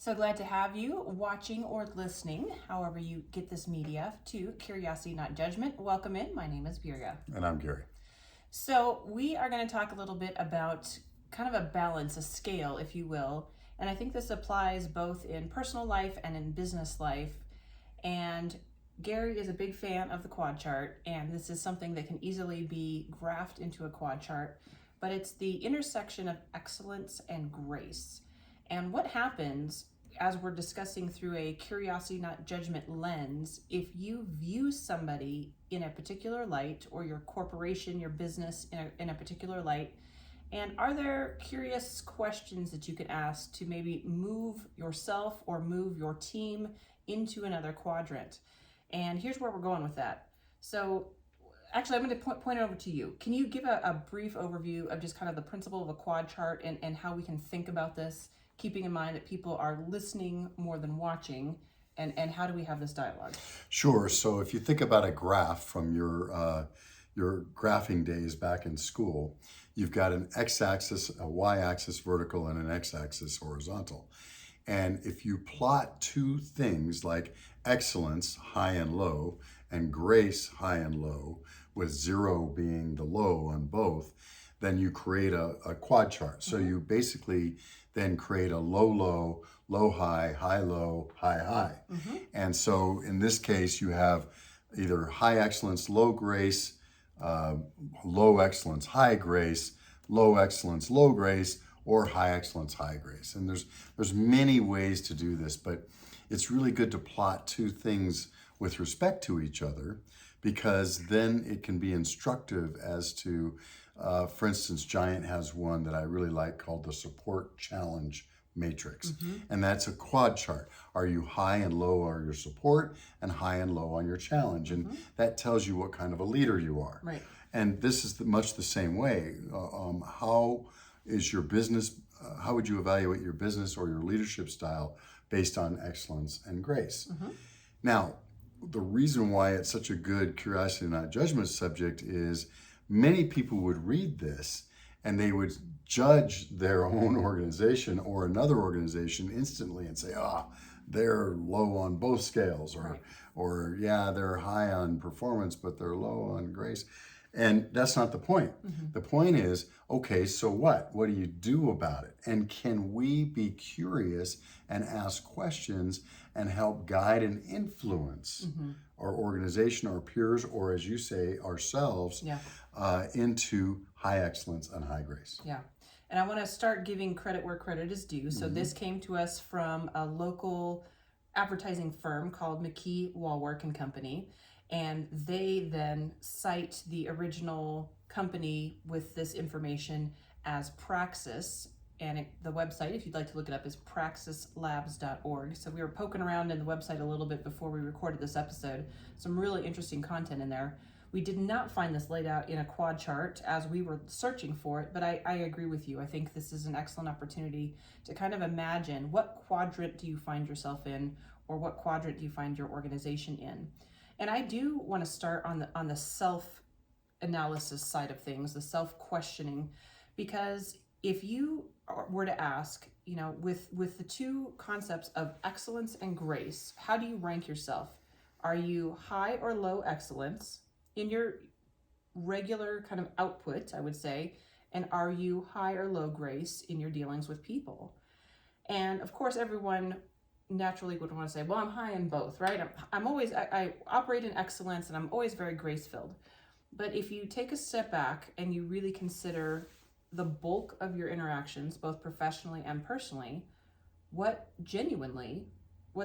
So glad to have you watching or listening, however you get this media, to Curiosity Not Judgment. Welcome in. My name is Birga. And I'm Gary. So we are going to talk a little bit about kind of a balance, a scale, if you will. And I think this applies both in personal life and in business life. And Gary is a big fan of the quad chart, and this is something that can easily be graphed into a quad chart, but it's the intersection of excellence and grace. And what happens as we're discussing through a curiosity, not judgment lens, if you view somebody in a particular light, or your corporation, your business in a particular light, and are there curious questions that you can ask to maybe move yourself or move your team into another quadrant? And here's where we're going with that. So actually, I'm going to point it over to you. Can you give a brief overview of just kind of the principle of a quad chart and how we can think about this, keeping in mind that people are listening more than watching, and how do we have this dialogue? Sure. So if you think about a graph from your graphing days back in school, you've got an x-axis, a y-axis vertical, and an x-axis horizontal. And if you plot two things like excellence, high and low, and grace, high and low, with 0 being the low on both, then you create a quad chart. So you basically then create a low, low, high, low, high. And so in this case, you have either high excellence, low grace, low excellence, high grace, low excellence, low grace, or high excellence, high grace. And there's many ways to do this, but it's really good to plot two things with respect to each other, because then it can be instructive as to, for instance, Giant has one that I really like called the support challenge matrix. And that's a quad chart. Are you high and low on your support, and high and low on your challenge? And that tells you what kind of a leader you are. Right. And this is much the same way. How is your business, how would you evaluate your business or your leadership style based on excellence and grace? Now, the reason why it's such a good curiosity, not judgment subject is many people would read this and they would judge their own organization or another organization instantly and say, they're low on both scales, or yeah, they're high on performance, but they're low on grace. And that's not the point. The point is, okay, so what? What do you do about it? And can we be curious and ask questions and help guide and influence our organization, our peers, or as you say, ourselves, into high excellence and high grace? Yeah. And I want to start giving credit where credit is due. So this came to us from a local advertising firm called McKee, Wallwork and Company. And they then cite the original company with this information as Praxis. And the website, if you'd like to look it up, is praxislabs.org. So we were poking around in the website a little bit before we recorded this episode. Some really interesting content in there. We did not find this laid out in a quad chart as we were searching for it, but I agree with you. I think this is an excellent opportunity to kind of imagine, what quadrant do you find yourself in, or what quadrant do you find your organization in? And I do want to start on the self-analysis side of things, the self-questioning, because if you were to ask, with the two concepts of excellence and grace, how do you rank yourself? Are you high or low excellence in your regular kind of output, I would say, and are you high or low grace in your dealings with people? And of course, everyone naturally would want to say, well, I'm high in both, right? I operate in excellence, and I'm always very grace-filled. But if you take a step back and you really consider the bulk of your interactions, both professionally and personally, what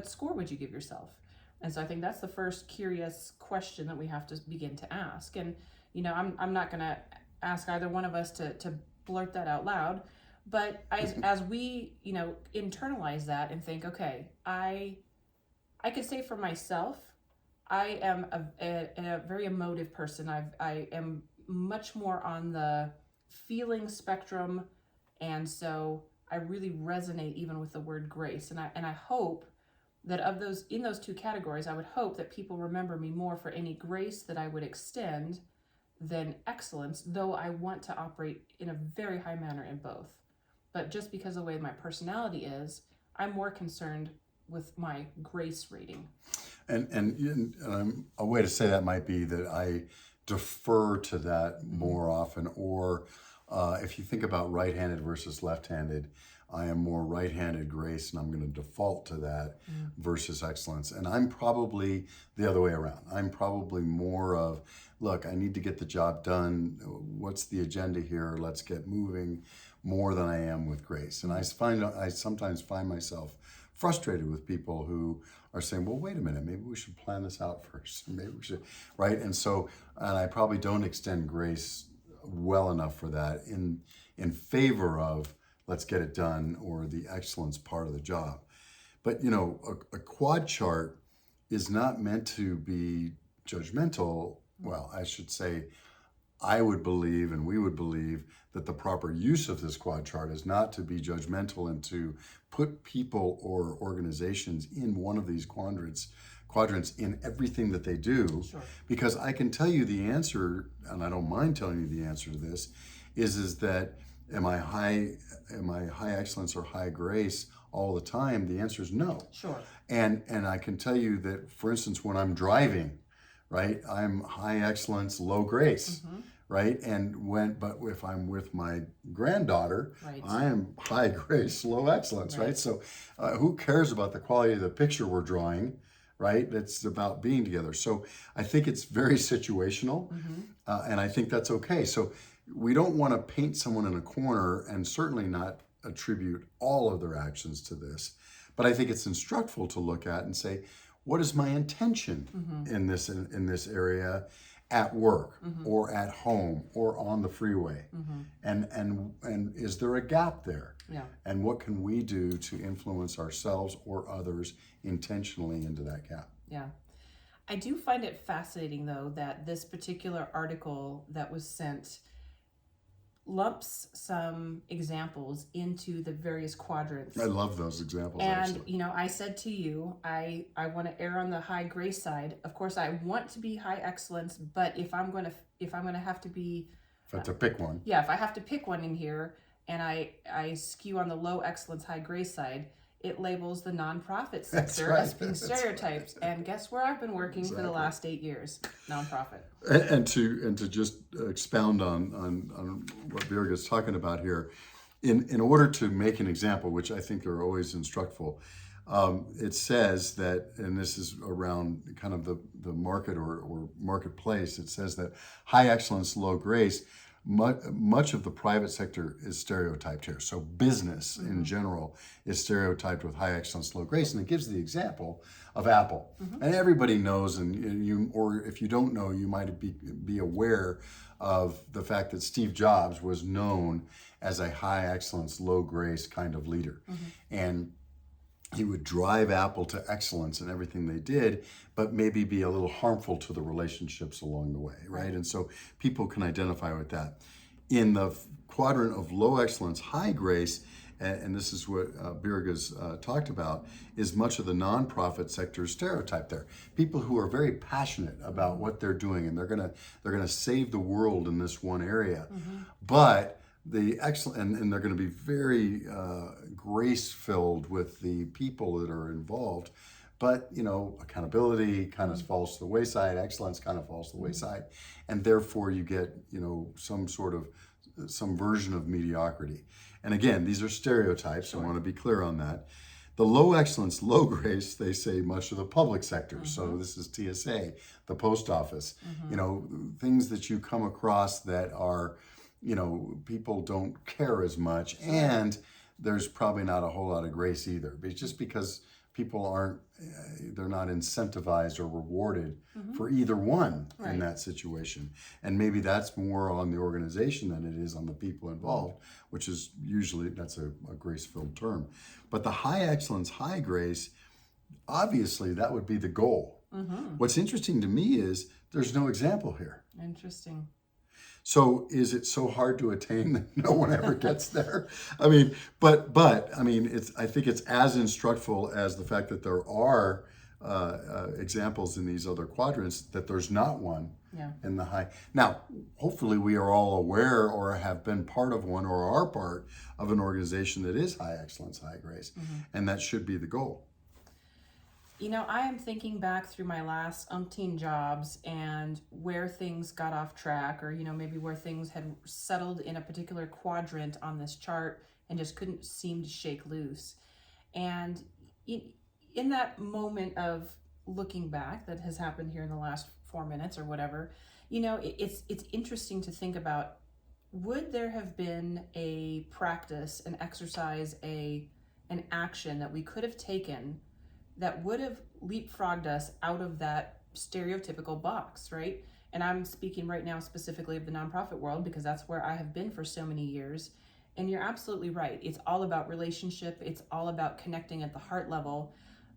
score would you give yourself? And so I think that's the first curious question that we have to begin to ask. And, I'm not going to ask either one of us to blurt that out loud. But as we, internalize that and think, okay, I could say for myself, I am a very emotive person. I am much more on the feeling spectrum, and so I really resonate even with the word grace. And I hope that in those two categories, I would hope that people remember me more for any grace that I would extend than excellence, though I want to operate in a very high manner in both. But just because of the way my personality is, I'm more concerned with my grace rating. And a way to say that might be that I defer to that more often, or if you think about right-handed versus left-handed, I am more right-handed grace, and I'm going to default to that versus excellence. And I'm probably the other way around. I'm probably more of, look, I need to get the job done. What's the agenda here? Let's get moving, more than I am with grace. And I sometimes find myself frustrated with people who are saying, well, wait a minute, maybe we should plan this out first. Maybe we should, right? And I probably don't extend grace well enough for that in favor of let's get it done, or the excellence part of the job. But a quad chart is not meant to be judgmental. Well, I should say, I would believe, and we would believe, that the proper use of this quad chart is not to be judgmental and to put people or organizations in one of these quadrants in everything that they do. Sure. Because I can tell you the answer, and I don't mind telling you the answer to this, is that am I high excellence or high grace all the time? The answer is no. Sure. And I can tell you that, for instance, when I'm driving, right, I'm high excellence, low grace. Right, but if I'm with my granddaughter, Right. I am high grace, low excellence. Right. So, who cares about the quality of the picture we're drawing? Right, it's about being together. So I think it's very situational, and I think that's okay. So we don't want to paint someone in a corner, and certainly not attribute all of their actions to this. But I think it's instructful to look at and say, what is my intention in this area? At work or at home or on the freeway, and is there a gap there? Yeah. And what can we do to influence ourselves or others intentionally into that gap? Yeah. I do find it fascinating, though, that this particular article that was sent lumps some examples into the various quadrants. I love those examples. And, actually. I said to you, I want to err on the high grace side. Of course, I want to be high excellence, but if I'm going to have to be, if I have to pick one, if I have to pick one in here, and I skew on the low excellence, high grace side, it labels the nonprofit sector as being stereotypes. And guess where I've been working for the last 8 years? Nonprofit. And to just expound on what Virga's talking about here, in order to make an example, which I think are always instructful, it says that, and this is around kind of the market or marketplace, it says that high excellence, low grace, much of the private sector is stereotyped here. So business in general is stereotyped with high excellence, low grace, and it gives the example of Apple. And everybody knows, or if you don't know, you might be aware of the fact that Steve Jobs was known as a high excellence, low grace kind of leader. And he would drive Apple to excellence in everything they did, but maybe be a little harmful to the relationships along the way, right? And so people can identify with that. In the quadrant of low excellence, high grace, and this is what Birga's talked about, is much of the nonprofit sector stereotype there. People who are very passionate about what they're doing, and they're gonna save the world in this one area, but the excellent, and they're going to be very grace-filled with the people that are involved, but accountability kind of falls to the wayside, excellence kind of falls to the wayside, and therefore you get some version of mediocrity. And again, these are stereotypes. Sure. I want to be clear on that. The low excellence, low grace, they say much of the public sector. So this is TSA, the post office, things that you come across that are, people don't care as much, and there's probably not a whole lot of grace either. But just because people they're not incentivized or rewarded for either one in that situation. And maybe that's more on the organization than it is on the people involved, which is usually, that's a grace-filled term. But the high excellence, high grace, obviously that would be the goal. What's interesting to me is there's no example here. Interesting. So is it so hard to attain that no one ever gets there? I mean, but I mean, I think it's as instructful as the fact that there are examples in these other quadrants that there's not one Yeah. in the high. Now, hopefully, we are all aware or have been part of one or are part of an organization that is high excellence, high grace, and that should be the goal. You know, I am thinking back through my last umpteen jobs and where things got off track, or, you know, maybe where things had settled in a particular quadrant on this chart and just couldn't seem to shake loose. And in that moment of looking back that has happened here in the last 4 minutes or whatever, you know, it's interesting to think about, would there have been a practice, an exercise, an action that we could have taken that would have leapfrogged us out of that stereotypical box, right? And I'm speaking right now specifically of the nonprofit world because that's where I have been for so many years. And you're absolutely right. It's all about relationship. It's all about connecting at the heart level.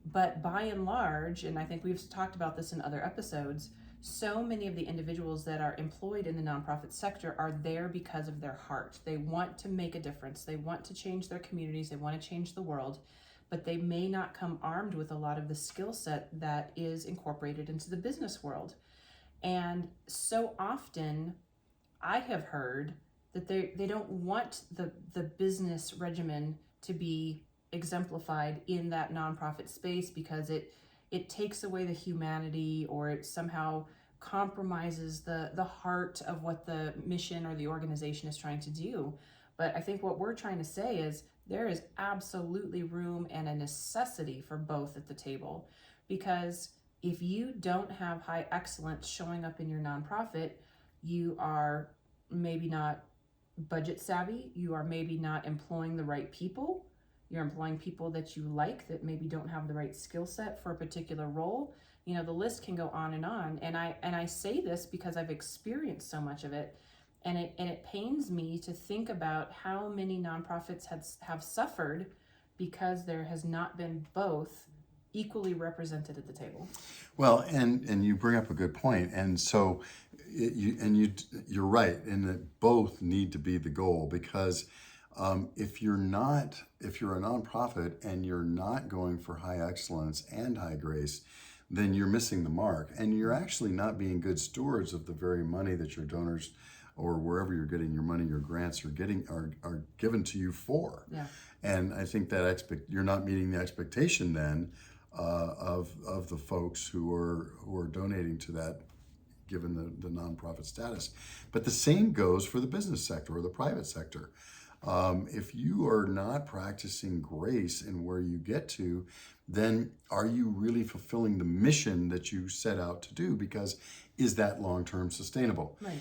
But by and large, and I think we've talked about this in other episodes, so many of the individuals that are employed in the nonprofit sector are there because of their heart. They want to make a difference. They want to change their communities. They want to change the world, but they may not come armed with a lot of the skill set that is incorporated into the business world. And so often I have heard that they don't want the business regimen to be exemplified in that nonprofit space because it takes away the humanity, or it somehow compromises the heart of what the mission or the organization is trying to do. But I think what we're trying to say is there is absolutely room and a necessity for both at the table, because if you don't have high excellence showing up in your nonprofit, you are maybe not budget savvy, you are maybe not employing the right people, you're employing people that you like that maybe don't have the right skill set for a particular role. You know, the list can go on. And I say this because I've experienced so much of it. And it pains me to think about how many nonprofits have suffered because there has not been both equally represented at the table. Well, and you bring up a good point, and so you're right in that both need to be the goal, because if you're a nonprofit and you're not going for high excellence and high grace, then you're missing the mark, and you're actually not being good stewards of the very money that your donors or wherever you're getting your money, your grants are given to you for. Yeah. And I think that you're not meeting the expectation then of the folks who are donating to that, given the nonprofit status. But the same goes for the business sector or the private sector. If you are not practicing grace in where you get to, then are you really fulfilling the mission that you set out to do? Because is that long-term sustainable? Right.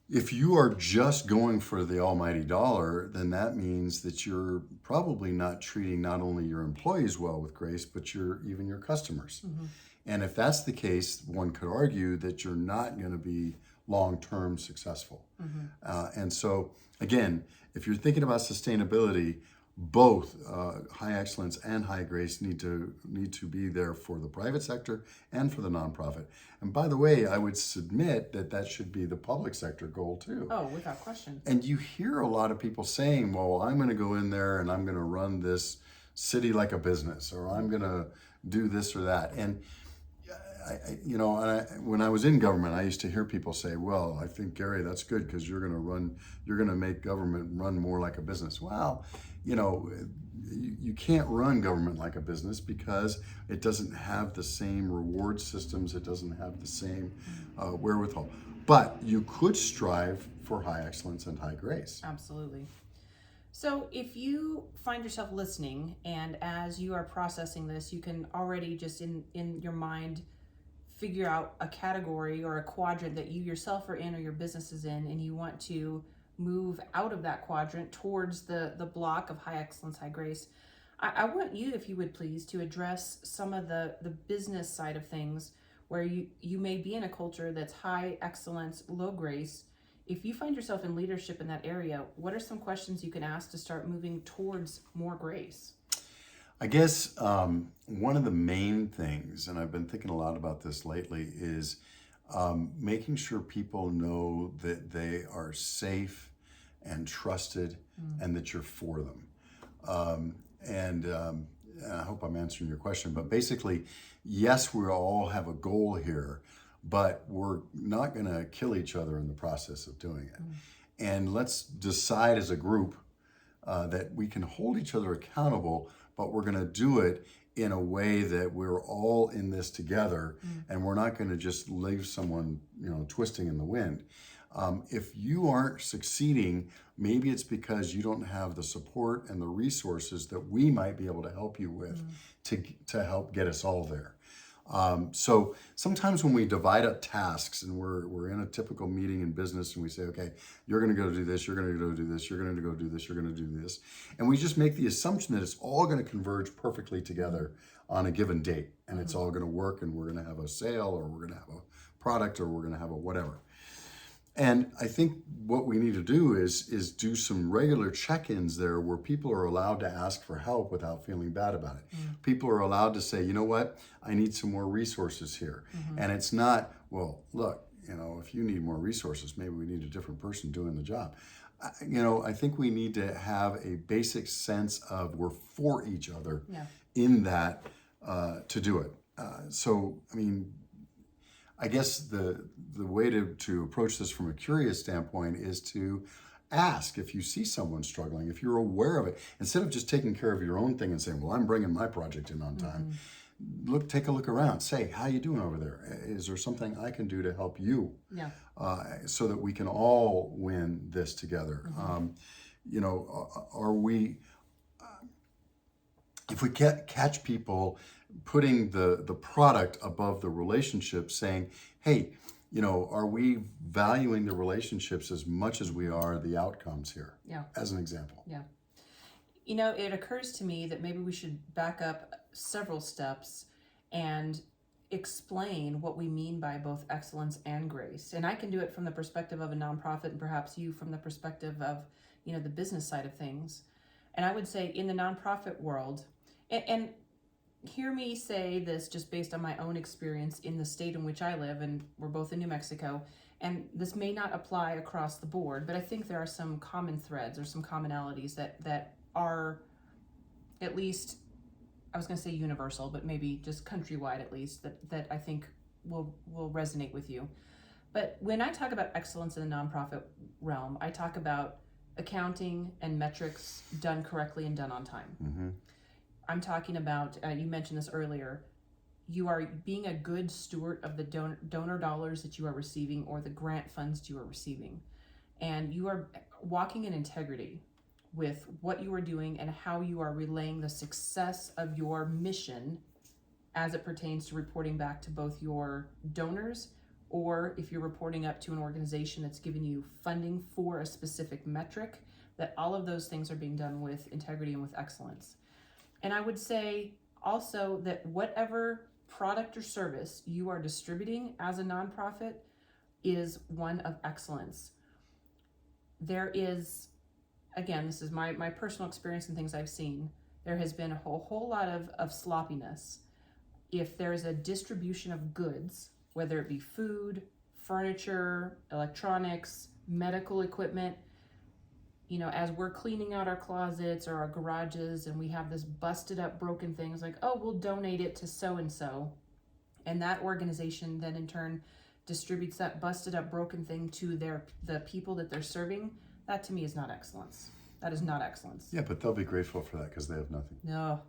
If you are just going for the almighty dollar, then that means that you're probably not treating not only your employees well with grace, but even your customers. Mm-hmm. And if that's the case, one could argue that you're not going to be long-term successful. Mm-hmm. And so, again, if you're thinking about sustainability, both high excellence and high grace need to be there for the private sector and for the nonprofit. And by the way, I would submit that should be the public sector goal too. Oh, without question. And you hear a lot of people saying, well, I'm going to go in there and I'm going to run this city like a business, or I'm going to do this or that. And when I was in government, I used to hear people say, well, I think, Gary, that's good because you're going to make government run more like a business. Well, you can't run government like a business because it doesn't have the same reward systems. It doesn't have the same wherewithal. But you could strive for high excellence and high grace. Absolutely. So if you find yourself listening, and as you are processing this, you can already just in your mind figure out a category or a quadrant that you yourself are in or your business is in, and you want to move out of that quadrant towards the block of high excellence, high grace. I want you, if you would please, to address some of the business side of things where you may be in a culture that's high excellence, low grace. If you find yourself in leadership in that area, what are some questions you can ask to start moving towards more grace? I guess one of the main things, and I've been thinking a lot about this lately, is making sure people know that they are safe and trusted and that you're for them. I hope I'm answering your question, but basically, yes, we all have a goal here, but we're not going to kill each other in the process of doing it. And let's decide as a group that we can hold each other accountable, but we're going to do it in a way that we're all in this together, and we're not going to just leave someone, twisting in the wind. If you aren't succeeding, maybe it's because you don't have the support and the resources that we might be able to help you with to help get us all there. So sometimes when we divide up tasks and we're in a typical meeting in business and we say, okay, you're going to go do this, you're going to go do this, you're going to go do this, you're going to do this. And we just make the assumption that it's all going to converge perfectly together on a given date. And it's all going to work, and we're going to have a sale, or we're going to have a product, or we're going to have a whatever. And I think what we need to do is do some regular check-ins there where people are allowed to ask for help without feeling bad about it. People are allowed to say, you know what, I need some more resources here. And it's not, well, look, if you need more resources, maybe we need a different person doing the job. I think we need to have a basic sense of we're for each other in that to do it. I guess the way to approach this from a curious standpoint is to ask if you see someone struggling, if you're aware of it, instead of just taking care of your own thing and saying, well, I'm bringing my project in on time. Take a look around. Say, how you doing over there? Is there something I can do to help you? So that we can all win this together. Are we, if we catch people putting the product above the relationship, saying, hey, are we valuing the relationships as much as we are the outcomes here? As an example. It occurs to me that maybe we should back up several steps and explain what we mean by both excellence and grace. And I can do it from the perspective of a nonprofit, and perhaps you from the perspective of, the business side of things. And I would say in the nonprofit world, and hear me say this just based on my own experience in the state in which I live, and we're both in New Mexico, and this may not apply across the board, but I think there are some common threads or some commonalities that are at least, I was going to say universal, but maybe just countrywide at least, that I think will resonate with you. But when I talk about excellence in the nonprofit realm, I talk about accounting and metrics done correctly and done on time. I'm talking about, you mentioned this earlier, you are being a good steward of the donor dollars that you are receiving, or the grant funds that you are receiving. And you are walking in integrity with what you are doing and how you are relaying the success of your mission as it pertains to reporting back to both your donors, or if you're reporting up to an organization that's giving you funding for a specific metric, that all of those things are being done with integrity and with excellence. And I would say also that whatever product or service you are distributing as a nonprofit is one of excellence. There is, again, this is my personal experience and things I've seen, there has been a whole lot of sloppiness. If there's a distribution of goods, whether it be food, furniture, electronics, medical equipment, as we're cleaning out our closets or our garages and we have this busted up, broken things, like, oh, we'll donate it to so-and-so. And that organization then in turn distributes that busted up, broken thing to the people that they're serving. That to me is not excellence. That is not excellence. Yeah, but they'll be grateful for that because they have nothing. No.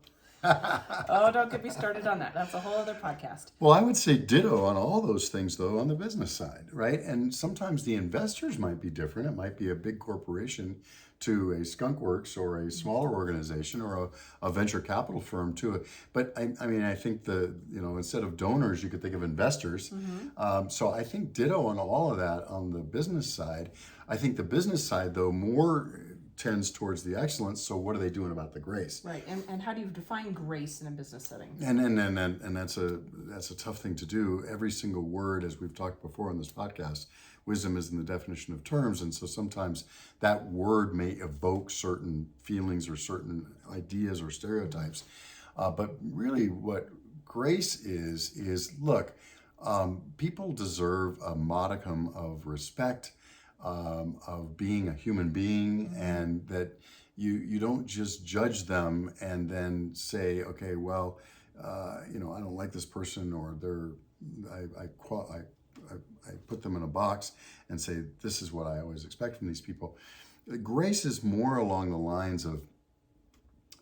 Oh, don't get me started on that. That's a whole other podcast. Well, I would say ditto on all those things, though, on the business side, right? And sometimes the investors might be different. It might be a big corporation to a skunk works, or a smaller organization, or a venture capital firm to it. But I think instead of donors, you could think of investors. So I think ditto on all of that on the business side. I think the business side, though, more tends towards the excellence. So what are they doing about the grace? Right. And how do you define grace in a business setting? And that's a tough thing to do. Every single word, as we've talked before on this podcast, wisdom is in the definition of terms. And so sometimes that word may evoke certain feelings or certain ideas or stereotypes. But really what grace is look, people deserve a modicum of respect, of being a human being, and that you don't just judge them and then say, okay, well, I don't like this person, or I put them in a box and say, this is what I always expect from these people. Grace is more along the lines of,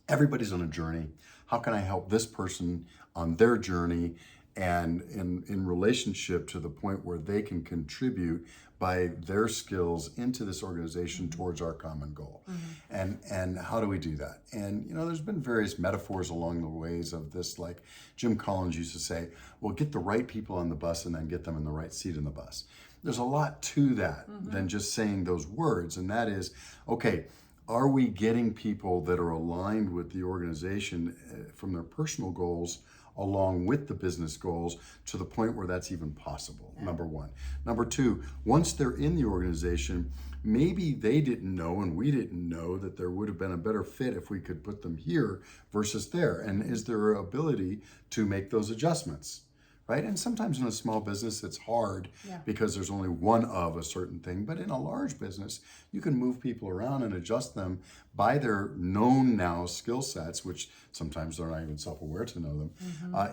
everybody's on a journey. How can I help this person on their journey, and in relationship to the point where they can contribute by their skills into this organization towards our common goal? And how do we do that? And there's been various metaphors along the ways of this, like Jim Collins used to say, well, get the right people on the bus and then get them in the right seat in the bus. There's a lot to that than just saying those words, and that is, okay, are we getting people that are aligned with the organization from their personal goals along with the business goals to the point where that's even possible? Yeah. Number one. Number two, once they're in the organization, maybe they didn't know and we didn't know that there would have been a better fit if we could put them here versus there. And is there ability to make those adjustments? Right? And sometimes in a small business, it's hard because there's only one of a certain thing. But in a large business, you can move people around and adjust them by their known now skill sets, which sometimes they're not even self-aware to know them,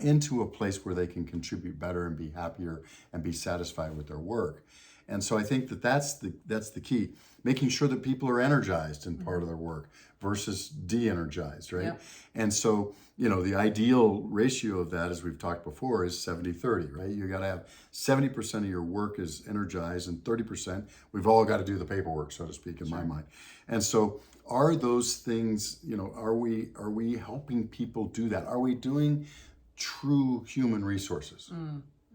into a place where they can contribute better and be happier and be satisfied with their work. And so I think that's the key, making sure that people are energized in part of their work versus de-energized, right? Yep. And so, the ideal ratio of that, as we've talked before, is 70-30, right? You got to have 70% of your work is energized, and 30%, we've all got to do the paperwork, so to speak, in my mind. And so are those things, are we helping people do that? Are we doing true human resources,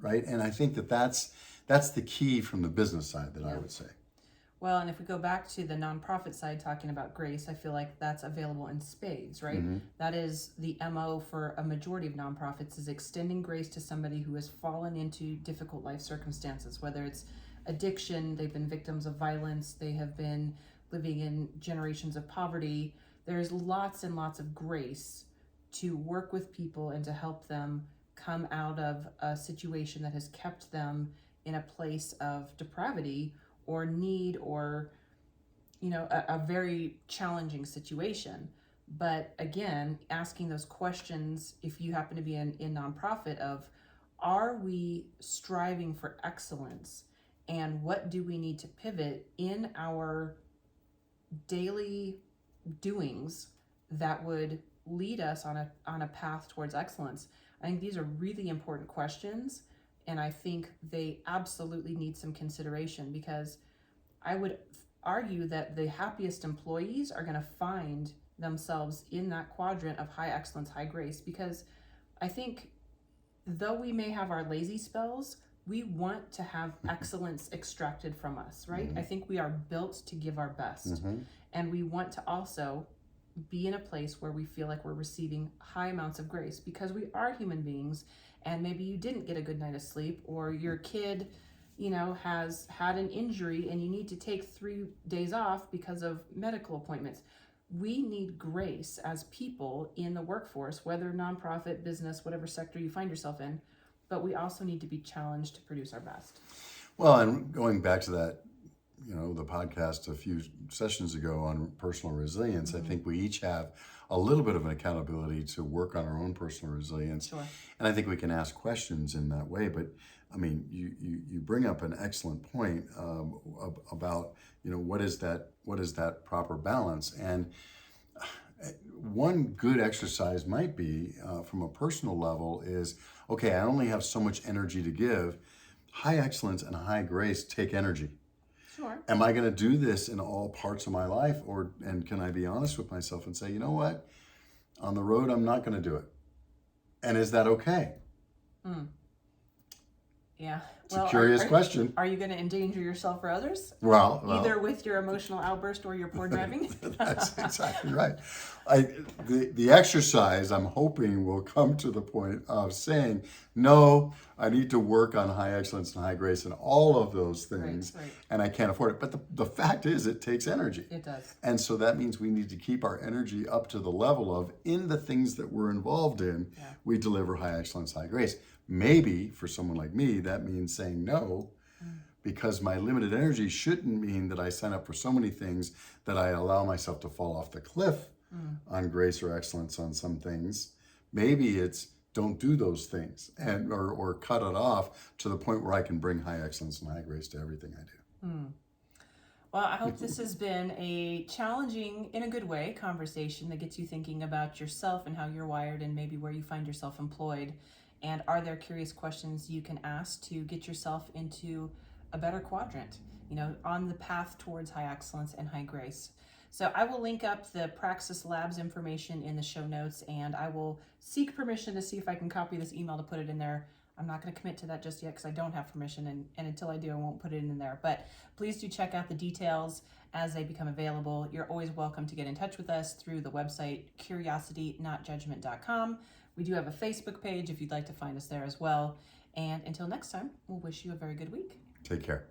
right? And I think that's the key from the business side that I would say. Well, and if we go back to the nonprofit side, talking about grace, I feel like that's available in spades, right? That is the MO for a majority of nonprofits, is extending grace to somebody who has fallen into difficult life circumstances, whether it's addiction, they've been victims of violence, they have been living in generations of poverty. There's lots and lots of grace to work with people and to help them come out of a situation that has kept them in a place of depravity or need, or a very challenging situation. But again, asking those questions, if you happen to be in nonprofit, of, are we striving for excellence, and what do we need to pivot in our daily doings that would lead us on a path towards excellence? I think these are really important questions. And I think they absolutely need some consideration, because I would argue that the happiest employees are going to find themselves in that quadrant of high excellence, high grace, because I think though we may have our lazy spells, we want to have excellence extracted from us, right? I think we are built to give our best. And we want to also be in a place where we feel like we're receiving high amounts of grace, because we are human beings. And maybe you didn't get a good night of sleep, or your kid, has had an injury and you need to take 3 days off because of medical appointments. We need grace as people in the workforce, whether nonprofit, business, whatever sector you find yourself in, but we also need to be challenged to produce our best. Well, and going back to that, the podcast a few sessions ago on personal resilience, I think we each have a little bit of an accountability to work on our own personal resilience. Sure. And I think we can ask questions in that way. But I mean, you bring up an excellent point about, what is that proper balance? And one good exercise might be from a personal level is, okay, I only have so much energy to give. High excellence and high grace take energy. Sure. Am I going to do this in all parts of my life, and can I be honest with myself and say, you know what, on the road, I'm not going to do it? And is that okay? Yeah. It's a curious question. Are you going to endanger yourself or others? Well, either with your emotional outburst or your poor driving? That's exactly right. The exercise, I'm hoping, will come to the point of saying, no, I need to work on high excellence and high grace and all of those things, right. And I can't afford it. But the fact is, it takes energy. It does. And so that means we need to keep our energy up to the level of, in the things that we're involved in, we deliver high excellence, high grace. Maybe for someone like me, that means saying no, because my limited energy shouldn't mean that I sign up for so many things that I allow myself to fall off the cliff on grace or excellence on some things. Maybe it's don't do those things and or cut it off to the point where I can bring high excellence and high grace to everything I do. Well, I hope this has been a challenging, in a good way, conversation that gets you thinking about yourself and how you're wired and maybe where you find yourself employed. And are there curious questions you can ask to get yourself into a better quadrant, on the path towards high excellence and high grace? So I will link up the Praxis Labs information in the show notes, and I will seek permission to see if I can copy this email to put it in there. I'm not going to commit to that just yet because I don't have permission, and until I do, I won't put it in there. But please do check out the details as they become available. You're always welcome to get in touch with us through the website curiositynotjudgment.com. We do have a Facebook page if you'd like to find us there as well. And until next time, we'll wish you a very good week. Take care.